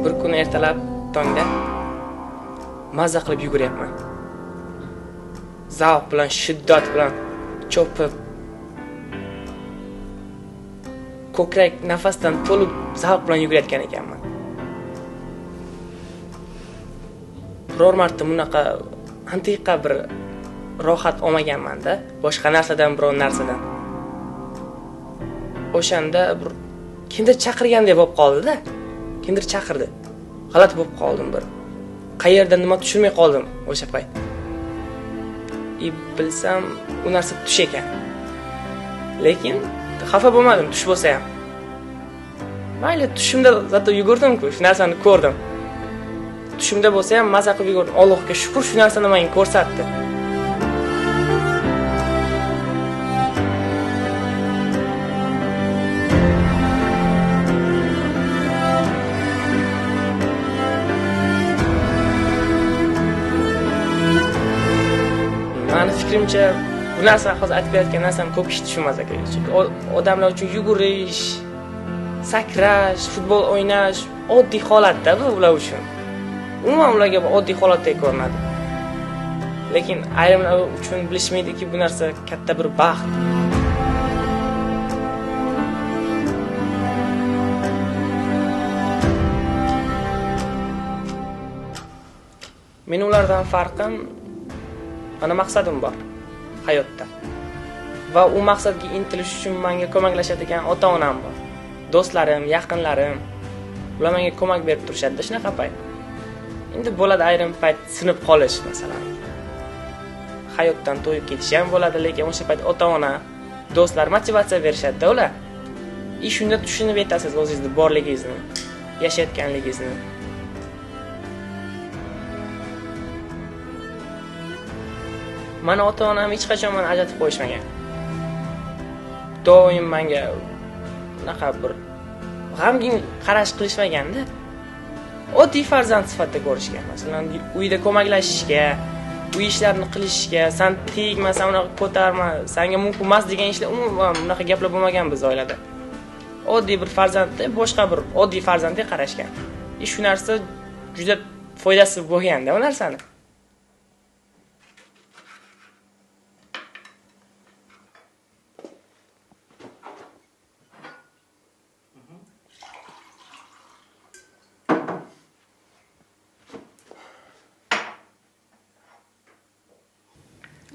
Bir kun ertalab tongda mazza qilib yuguryapman. Zavq bilan, shiddat bilan chopib, ko'krak nafasdan to'lib zavq bilan yugurayotgan ekanman. Biror marta bunaqa antiqa bir rohat olmaganman-da, boshqa narsadan, biror narsadan. O'shanda bir kimdir chaqirgandek bo'lib qoldi-da. Kimdir chaqirdi. G'alati bo'lib qoldim bir. Qayerdan nima tushunmay qoldim o'sha payt. Bilsam, u narsa tush ekan. Lekin xafa bo'lmadim, tush bo'lsa ham. Mayli, tushimda zato yugurdim-ku, shu narsani ko'rdim. Tushimda bo'lsa ham mazza qilib yugurdim. Allohga shukr, shu narsani menga ko'rsatdi. Mani fikrimcha, bu narsa hozir aytib berayotgan narsam ko'p kishi tushunmas ekan. Chunki odamlar uchun yugurish, sakrash, futbol o'ynash oddiy holatda bu ular uchun. Umuman ularga oddiy holatdek ko'rinadi. Lekin ayrimlar uchun bilishmaydiki, bu narsa katta bir baxt. Men ulardan farqim, mana maqsadim bor hayotda. Va u maqsadga intilish uchun menga ko'maklashadigan ota-onam bor. Do'stlarim, yaqinlarim, ular menga ko'mak berib turishadi shunaqa payt. Endi bo'ladi ayrim payt sinib qolish, masalan. Hayotdan to'yib ketish ham bo'ladi, lekin o'sha payt ota-ona, do'stlar motivatsiya berishadi-da ular. Shunda tushunib yetasiz o'zingizni borligingizni, yashayotganligingizni. Mana ota-onam hech qachon meni ajratib qo'yishmagan. Doim menga unaqa bir g'amgin qarash qilishmaganda, oddiy farzand sifatida ko'rishgan. Masalan, uyda ko'maklashishga, uy ishlarini qilishga, sen tegma, sen unaqa ko'tarma, senga mumkin emas degan ishlar umuman unaqa gaplar bo'lmagan biz oilada. Oddiy bir farzandda boshqa bir oddiy farzandga qarashgan. Shu narsa juda foydasi bo'lganda u narsani.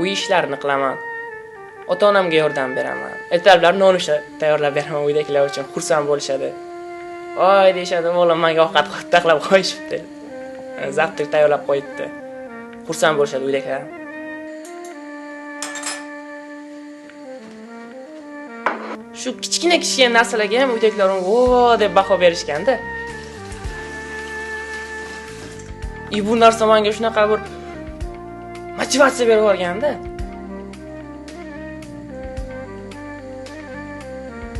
Uy ishlarini qilaman. Ota-onamga yordam beraman. Ertalablar nonushta tayyorlab beraman uydagilar uchun. Xursand bo'lishadi. Voy deyshadi, o'g'lim menga ovqat taqlab qo'yishibdi. Zavqlik tayyorlab qo'yibdi. Xursand bo'lishadi uydagilar. Shu kichkina narsalarga ham uydagilar "Vo" deb baho berishganda. Bu narsa menga shunaqa bir motivatsiya berib o'rganda.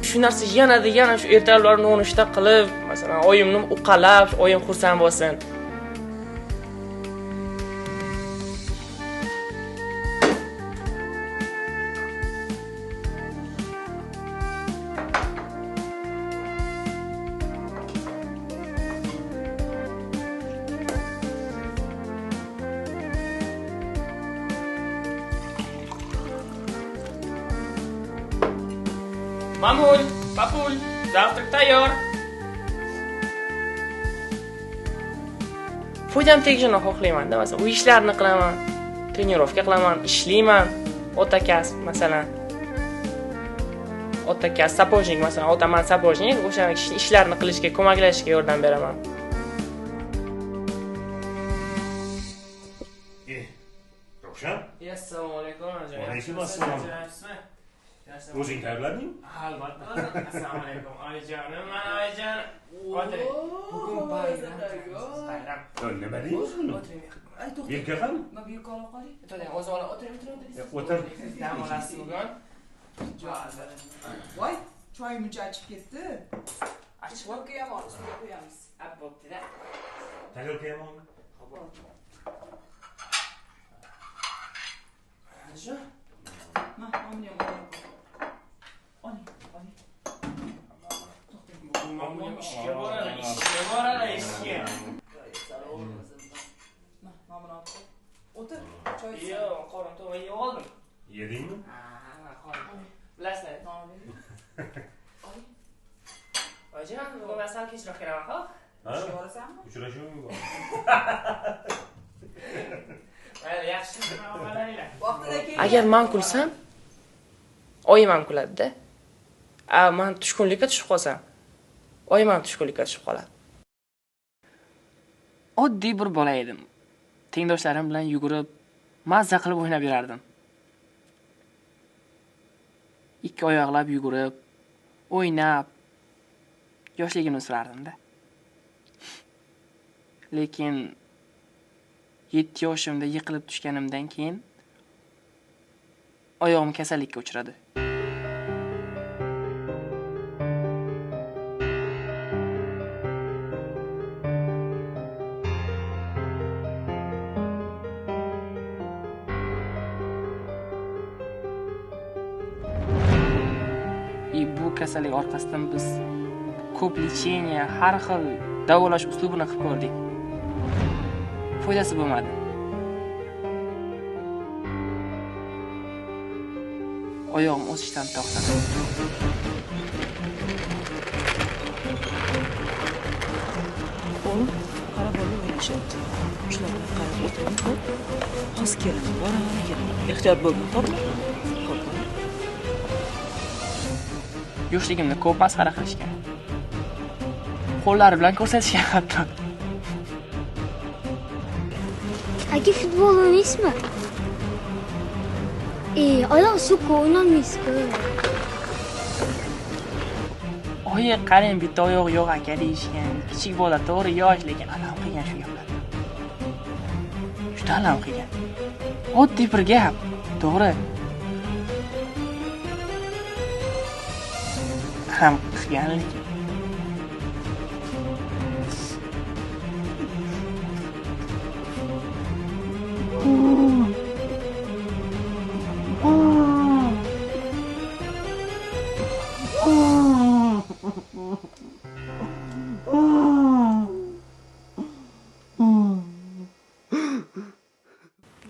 Shu narsa yana shu ertalablarni nonushta qilib, masalan, oyimni uqalab, oyim xursand bo'lsin. Mamul, papul, zavtrak tayyor. Foydam tegishini xohlayman-da, masalan, uy ishlarini qilaman, trenirovka qilaman, ishlayman, otakasb, masalan. Otakasb, sapojnik, masalan, otaman sapojnik, o'sha ishlarini qilishga, ko'maklashishga yordam beraman. Ravshan? Assalomu alaykum. Va alaykum assalom. O'zing tayyorlading? Albatta. Assalomu alaykum. Oyijonim, mana oyijon. O'tiring. Bugun bayram. Nima deymiz buni? Ay, to'xta. Yelka qani? Mana bu yoqqa olib qoling. To'xta, o'zim olib o'tiring. O'tir. Dam olasiz bugun. Voy, choy muncha achib ketdi. Achib qo'yam, ustiga qo'yamiz. Bo'pti-da. Tarelka ham olmi? Qanijon? Mana buni ham oling. Mamam ishga boradi, ishga. Mana buni olib. O'tir, choy ich. Yo'q, qorin to'g'ri yeb oldim. Yedingmi? Qorin. Bilasizlar, oling. Oyijon, bugun sal kechroq kelaman, xo'p? Ha? Borasanmi? Uchrashuvmi bor? Mayli, yaxshi. Vaqtida kel. Agar men kulsam, oyim ham kuladi-da. Men tushkunlikka tushib qolsam, oyim ham tushkunlikka tushib qoladi. Oddiy bir bola edim. Tengdoshlarim bilan yugurib, mazza qilib o'ynab yurardim. Ikki oyoqlab yugurib, o'ynab yoshligimni surardim-da. Lekin 7 yoshimda yiqilib tushganimdan keyin oyog'im kasallikka uchradi. Bu kasallik orqasidan biz ko'p lecheniya, har xil davolash uslubini qilib ko'rdik. Foydasi bo'lmadi. Oyog'im o'sishdan to'xtadi. Oğlum, qara bola o'ynashyapti. Shularga qarab o'tiring, xo'p? Hozir kelaman, boraman kelaman. Ehtiyot bo'lgin, xo'pmi? Xo'p. Yoshligimda ko'p masxara qilishgan. Qo'llari bilan ko'rsatishgan hatto. Aka futbol o'ynaysizmi? Oyoq so'kka o'ynolmaysizku. Oyi, qarang, bitta oyoq yo'q aka deyishgan. Kichik bola to'g'ri yosh, lekin alam qilgan shu gaplarni. Juda alam qilgan. Oddiy bir gap, to'g'ri. Ham qilgan lekin.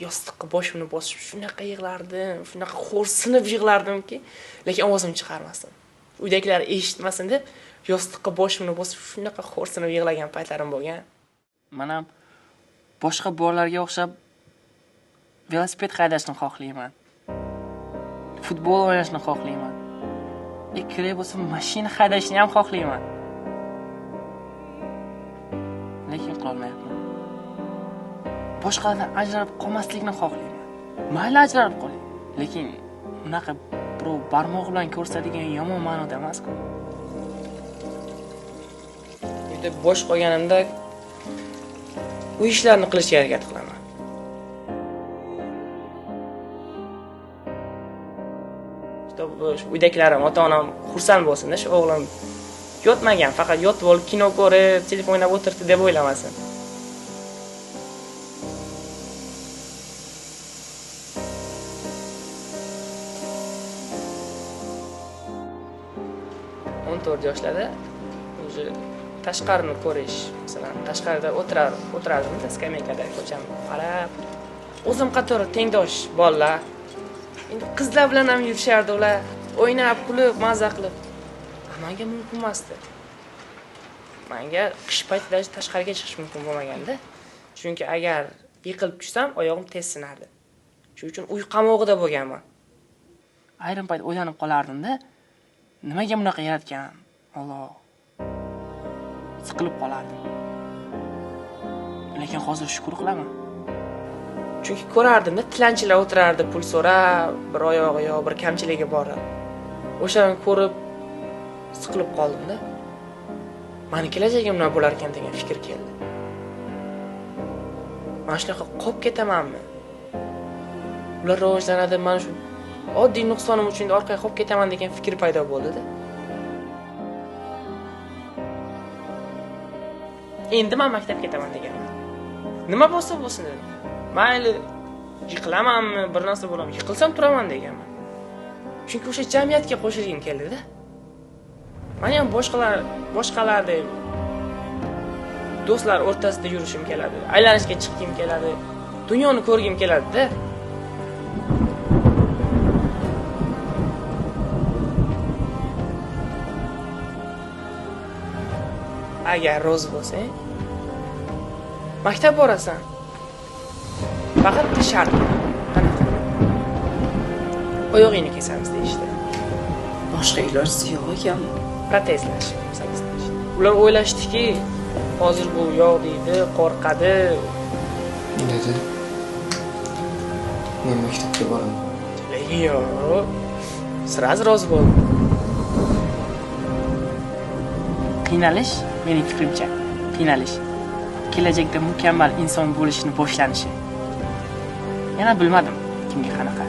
Yostiqqa boshimni bosib shunaqa yig'lardim, shunaqa xo'rsinib yig'lardimki, lekin ovozimni chiqarmasdim. Uydagilar eshitmasin deb yostiqqa boshimni bosib shunaqa xo'rsinib yig'lagan paytlarim bo'lgan. Men ham boshqa bolalarga o'xshab velosiped haydashni xohlayman. Futbol o'ynashni xohlayman. Kerak bo'lsa mashina haydashni ham xohlayman. Lekin qila olmayapman. Boshqalardan ajralib qolmaslikni xohlayman. Mayli ajralib qoling, lekin unaqa birov barmoq bilan ko'rsatadigan yomon ma'noda emas-ku. Uyda bo'sh qolganimda uy ishlarini qilishga harakat qilaman. Uydagilarim, ota-onam xursand bo'lsin-da, shu o'g'lim yotmagan, faqat yotib olib kino ko'rib, telefon o'ynab o'tirdi deb o'ylamasin. yoshlarda o'zi tashqarini ko'rish, masalan, tashqarida o'tirardim, skameykada ko'cham qarab, o'zim qatori tengdosh bolalar, endi qizlar bilan ham yurishardi ular, o'ynab, kulib, mazza qilib. Menga mumkin emasdi. Menga qish paytida tashqariga chiqish mumkin bo'lmaganda, chunki agar yiqilib tushsam, oyog'im tez sinardi. Shuning uchun uy qamog'ida bo'lganman. Ayrim payt o'ylanib qolardim-da, nimaga bunaqa yaratgan? Alloh. Siqilib qolardim. Lekin hozir shukr qilaman. Chunki ko'rardim-da, tilanchilar o'tirardi, pul so'rab, bir oyog'i yo bir kamchiligi bor. O'shani ko'rib siqilib qoldim-da. Meni kelajagim nima bo'lar ekan degan fikr keldi. Mana shunaqa qolib ketamanmi? Ular rivojlanadi, men shu oddiy nuqsonim uchun orqaga qolib ketaman degan fikr paydo bo'ldi-da. Endi men maktabga ketaman deganman. Nima bo'lsa bo'lsin dedim. Mayli yiqilamanmi, bir narsa bo'laman, yiqilsam turaman deganman. Chunki o'sha jamiyatga qo'shilgim keldi-da. Men ham boshqalardek do'stlar o'rtasida yurishim keladi, aylanishga chiqkim keladi, dunyoni ko'rgim keladi-da. Agar rozi bo'lsang, maktab borasan. Faqat shart. Qanaqa? Oyog'ingni kesamiz deyishdi. Boshqa ilojisi yo'q ekan. Protezlash masalasida. Ular o'ylashdiki, hozir bu yo'q deydi, qo'rqadi. Dedi. Men maktabga boraman. Lekin yo'q. Sirasi rozi bo'ldi. Qiynalish, mening fikrimcha, qiynalish kelajakda mukammal inson bo'lishni boshlanishi. Yana bilmadim kimga qanaqa.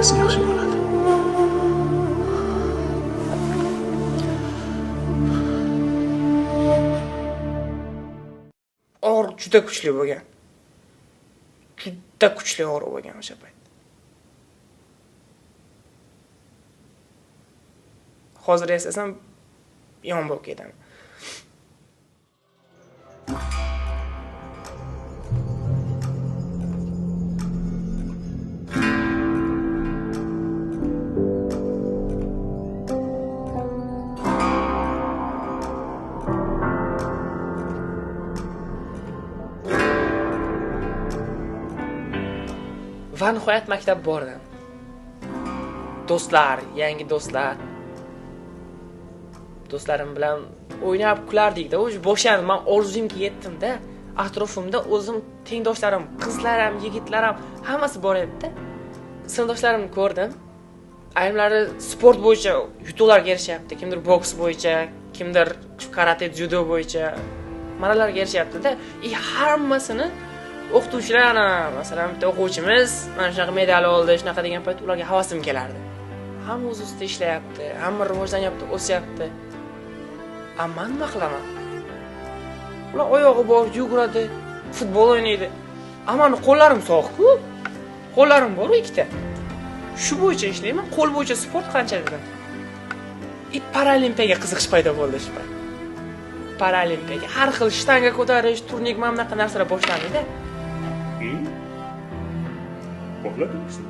Yaxshi bo'ladi. Og'riq juda kuchli bo'lgan. Juda kuchli og'riq bo'lgan o'sha payt. Hozir eslasam yon bo'lib ketaman. Va nihoyat maktab bordim. Do'stlar, yangi do'stlar. Do'stlarim bilan o'ynab kulardik-da, o'zi boshlandi. Men orzuyimga yetdim-da. Atrofimda o'zim tengdoshlarim, qizlarim, yigitlarim hammasi bor edi-da. Sinfdoshlarimni ko'rdim. Ayrimlari sport bo'yicha yutuqlarga erishyapti. Kimdir boks bo'yicha, kimdir karate, dzyudo bo'yicha marralarga erishyapti-da. Hammasini o'qituvchilar, masalan, bitta o'quvchimiz mana shunaqa medal oldi, shunaqa degan payt ularga havasim kelardi. Hamma o'z ustida ishlayapti, hamma rivojlanyapti, o'syapti. Ammo nima qilaman? Ular oyog'i bor, yuguradi, futbol o'ynaydi. Ammo qo'llarim sovuq-ku. Qo'llarim bor ikkita. Shu bo'yicha ishlayman, qo'l bo'yicha sport qancha dedim. Paralimpiyaga qiziqish paydo bo'ldi shu payt. Paralimpiyaga har xil shtanga ko'tarish, turnik, mana bunaqa narsalar boshlandi-da. Xo'pladingizmi?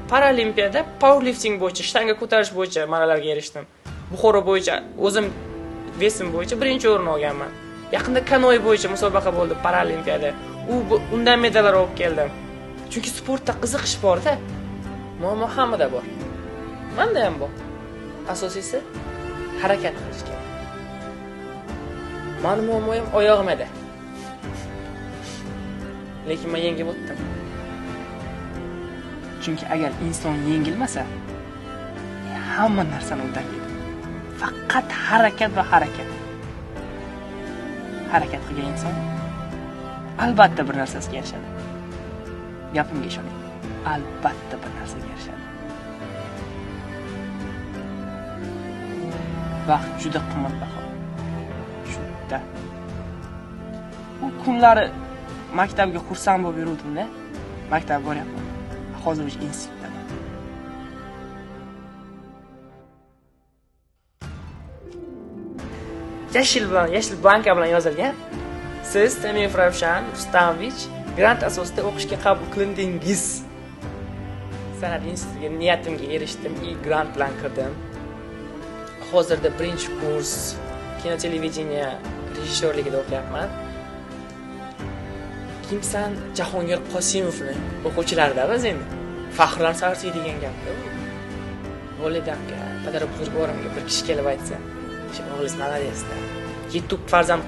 Paralimpiyada powerlifting bo'yicha, shtanga ko'tarish bo'yicha marralarga erishdim. Buxoro bo'yicha o'zim vesim bo'yicha birinchi o'rin olganman. Yaqinda kanoe bo'yicha musobaqa bo'ldi Paralimpiyada. Undan medallar olib keldim. Chunki sportda qiziqish bor-da. Muammo hammada bor. Menda ham bor. Asosiysi harakat qilish kerak. Meni muammoim oyog'imda. Lekin men yengib o'tdim. Chunki agar inson yengilmasa, hamma narsani uddallaydi. Faqat harakat va harakat. Harakat qilgan inson albatta bir narsasiga erishadi. Gapimga ishoning. Albatta bir narsaga erishadi. Vaqt juda qimmatbaho. Juda. U kunlari maktabga xursand bo'lib yuruvdim-da. Maktabga boryapman. Hozir o'sha institutdaman. Yashil blanka bilan yozilgan. Siz Temiev Ravshan Rustamovich grant asosida o'qishga qabul qilindingiz. San'at institutiga niyatimga erishdim, grant bilan kirdim. Hozirda birinchi kurs kino televideniya rejissyorligida o'qiyapman. Kimsan Jahongir Qosimovning o'quvchilaridan biz endi. Faxrlan Sarsiy degan gapda. Bo'lidamga, padar-buzurgvorimga bir kishi kelib aytsa, "Shu o'g'lingiz maladesda. 7 farzand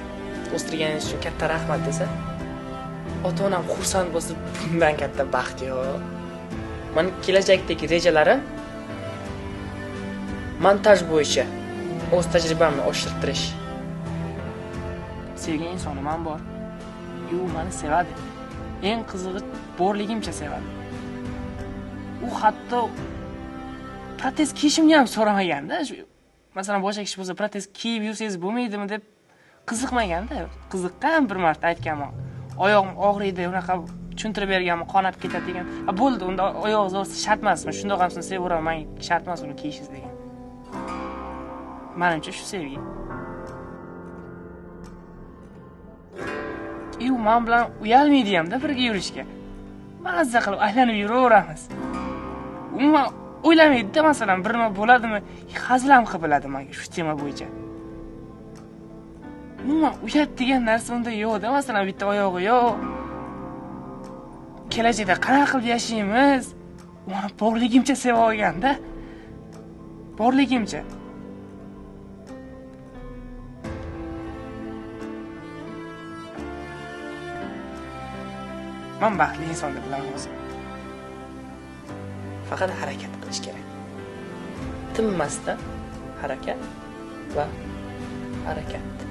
o'stirganingiz uchun katta rahmat" desa, ota-onam xursand bo'lsa, bundan katta baxt yo'q. Men kelajakdagi rejalarim montaj bo'yicha o'z tajribamni oshirtirish. Sevgan insonim ham bor. U meni sevadi. Eng qizig'i borligimcha sevadi. U hatto protez kiyishimni ham so'ramaganda. Masalan, boshqa kishi bo'lsa protez kiyib yursangiz bo'lmaydimi deb qiziqmaganda. Qiziqqan bir marta aytganman. Oyog'im og'riydi, unaqa tushuntirib berganman, qonab ketadi degan. Bo'ldi, unda oyog'ingiz og'risa shart emas. Men shundoq ham sizni sevaraman, shart emas uni kiyishingiz degan. Menimcha shu sevgi. U men bilan uyalmaydi hamda birga yurishga. Mazza qilib aylanib yuraveramiz. Umuman o'ylamaydi-da, masalan, bir nima bo'ladimi, hazil ham qilib biladi menga shu tema bo'yicha. Umuman uyat degan narsa unda yo'q-da, masalan, bitta oyog'i yo'q. Kelajakda qanaqa qilib yashaymiz? Uni borligimcha sevib olganda. Borligimcha. Men baxtli inson deb bilaman o'zim. Faqat harakat qilish kerak. Tinmasdan harakat va harakat.